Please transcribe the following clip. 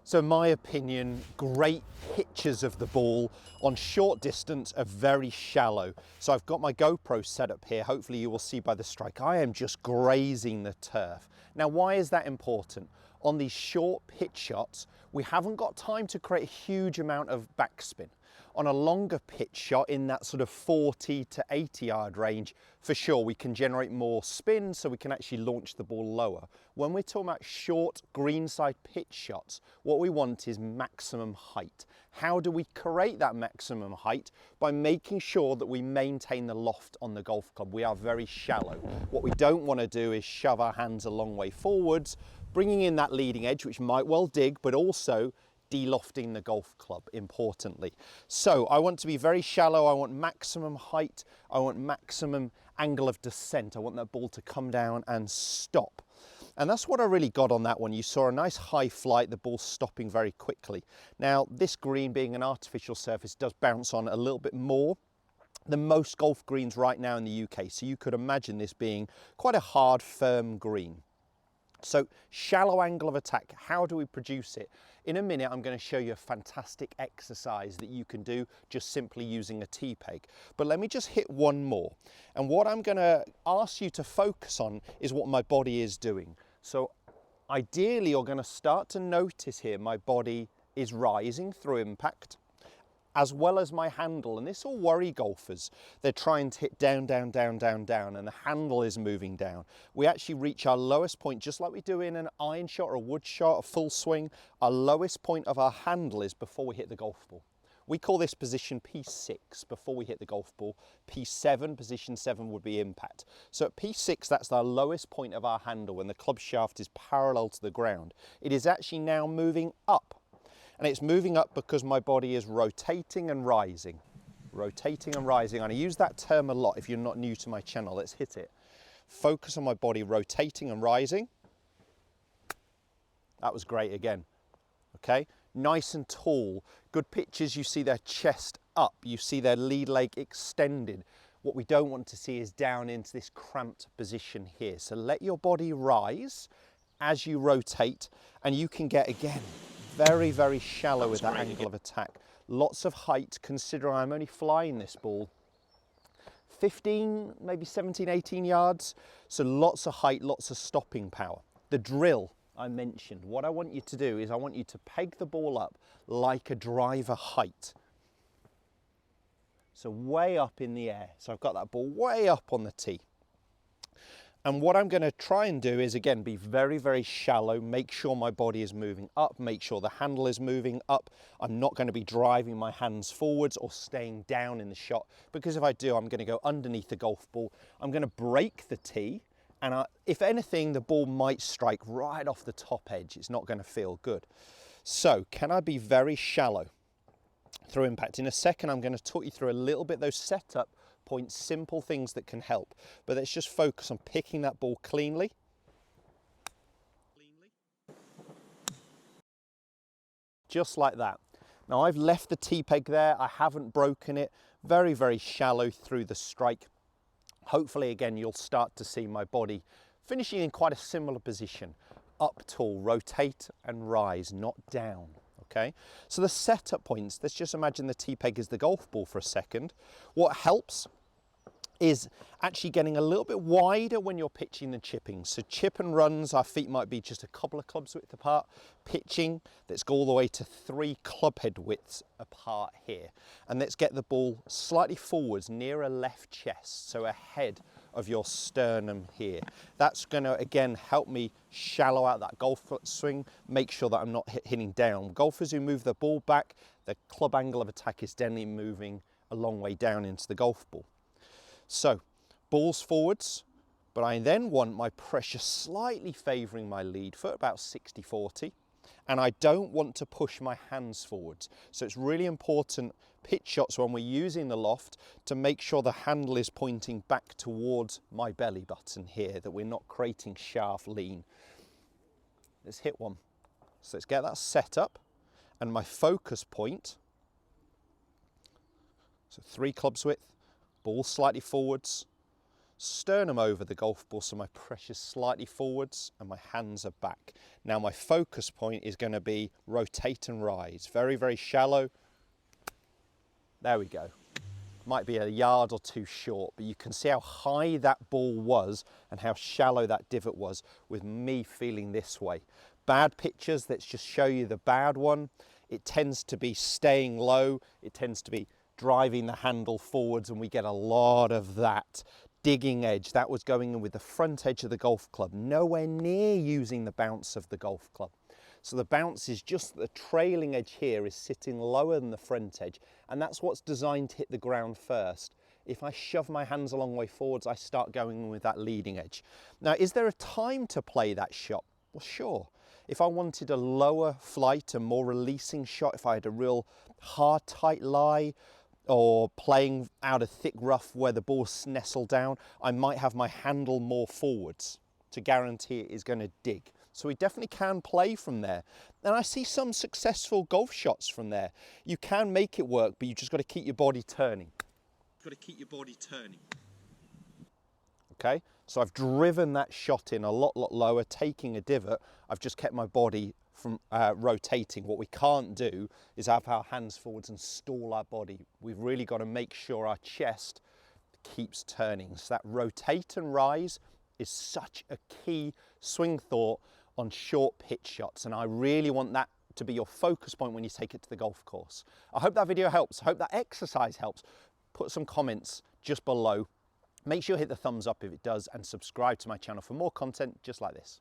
So in my opinion, great pitches of the ball on short distance are very shallow. So I've got my GoPro set up here. Hopefully you will see by the strike, I am just grazing the turf. Now, why is that important? On these short pitch shots, we haven't got time to create a huge amount of backspin. On a longer pitch shot in that sort of 40 to 80 yard range, for sure, we can generate more spin so we can actually launch the ball lower. When we're talking about short greenside pitch shots, what we want is maximum height. How do we create that maximum height? By making sure that we maintain the loft on the golf club. We are very shallow. What we don't want to do is shove our hands a long way forwards, bringing in that leading edge, which might well dig, but also delofting the golf club, importantly. So I want to be very shallow. I want maximum height. I want maximum angle of descent. I want that ball to come down and stop. And that's what I really got on that one. You saw a nice high flight, the ball stopping very quickly. Now, this green being an artificial surface does bounce on a little bit more than most golf greens right now in the UK. So you could imagine this being quite a hard, firm green. So shallow angle of attack, how do we produce it? In a minute, I'm going to show you a fantastic exercise that you can do just simply using a tee peg. But let me just hit one more. And what I'm going to ask you to focus on is what my body is doing. So ideally, you're going to start to notice here my body is rising through impact, as well as my handle. And this will worry golfers. They're trying to hit down, down, down, down, down, and the handle is moving down. We actually reach our lowest point, just like we do in an iron shot or a wood shot, a full swing. Our lowest point of our handle is before we hit the golf ball. We call this position P6 before we hit the golf ball. P7, position 7 would be impact. So at P6, that's our lowest point of our handle when the club shaft is parallel to the ground. It is actually now moving up. And it's moving up because my body is rotating and rising. Rotating and rising. And I use that term a lot if you're not new to my channel. Let's hit it. Focus on my body rotating and rising. That was great again. Okay, nice and tall. Good pitches, you see their chest up. You see their lead leg extended. What we don't want to see is down into this cramped position here. So let your body rise as you rotate, and you can get, again, very, very shallow with that angle of attack. Lots of height, considering I'm only flying this ball 15, maybe 17, 18 yards. So lots of height, lots of stopping power. The drill I mentioned, what I want you to do is I want you to peg the ball up like a driver height. So way up in the air. So I've got that ball way up on the tee. And what I'm going to try and do is, again, be very, very shallow, make sure my body is moving up, make sure the handle is moving up. I'm not going to be driving my hands forwards or staying down in the shot, because if I do, I'm going to go underneath the golf ball. I'm going to break the tee, and if anything, the ball might strike right off the top edge. It's not going to feel good. So can I be very shallow through impact? In a second, I'm going to talk you through a little bit those setup points, simple things that can help. But let's just focus on picking that ball cleanly. Just like that. Now I've left the tee peg there. I haven't broken it. Very, very shallow through the strike. Hopefully, again, you'll start to see my body finishing in quite a similar position. Up tall, rotate and rise, not down. Okay, so the setup points, let's just imagine the tee peg is the golf ball for a second. What helps is actually getting a little bit wider when you're pitching and chipping. So chip and runs, our feet might be just a couple of clubs width apart. Pitching, let's go all the way to 3 club head widths apart here. And let's get the ball slightly forwards, near a left chest, so ahead of your sternum here. That's going to, again, help me shallow out that golf foot swing, make sure that I'm not hitting down. Golfers who move the ball back, the club angle of attack is generally moving a long way down into the golf ball. So, balls forwards, but I then want my pressure slightly favouring my lead foot, about 60-40, and I don't want to push my hands forwards. So it's really important, pitch shots when we're using the loft, to make sure the handle is pointing back towards my belly button here, that we're not creating shaft lean. Let's hit one. So let's get that set up, and my focus point, so 3 clubs width, ball slightly forwards, sternum over the golf ball, so my pressure's slightly forwards and my hands are back. Now my focus point is going to be rotate and rise. Very, very shallow. There we go. Might be a yard or two short, but you can see how high that ball was and how shallow that divot was with me feeling this way. Bad pictures, let's just show you the bad one. It tends to be staying low. It tends to be driving the handle forwards, and we get a lot of that. Digging edge, that was going in with the front edge of the golf club, nowhere near using the bounce of the golf club. So the bounce is just the trailing edge here is sitting lower than the front edge, and that's what's designed to hit the ground first. If I shove my hands a long way forwards, I start going in with that leading edge. Now, is there a time to play that shot? Well, sure. If I wanted a lower flight, a more releasing shot, if I had a real hard, tight lie, or playing out a thick rough where the ball's nestled down, I might have my handle more forwards to guarantee it is going to dig. So we definitely can play from there. And I see some successful golf shots from there. You can make it work, but you just got to keep your body turning. You've got to keep your body turning. Okay, so I've driven that shot in a lot lower, taking a divot. I've just kept my body from rotating. What we can't do is have our hands forwards and stall our body. We've really got to make sure our chest keeps turning. So that rotate and rise is such a key swing thought on short pitch shots, and I really want that to be your focus point when you take it to the golf course. I hope that video helps. I hope that exercise helps. Put some comments just below. Make sure you hit the thumbs up if it does, and subscribe to my channel for more content just like this.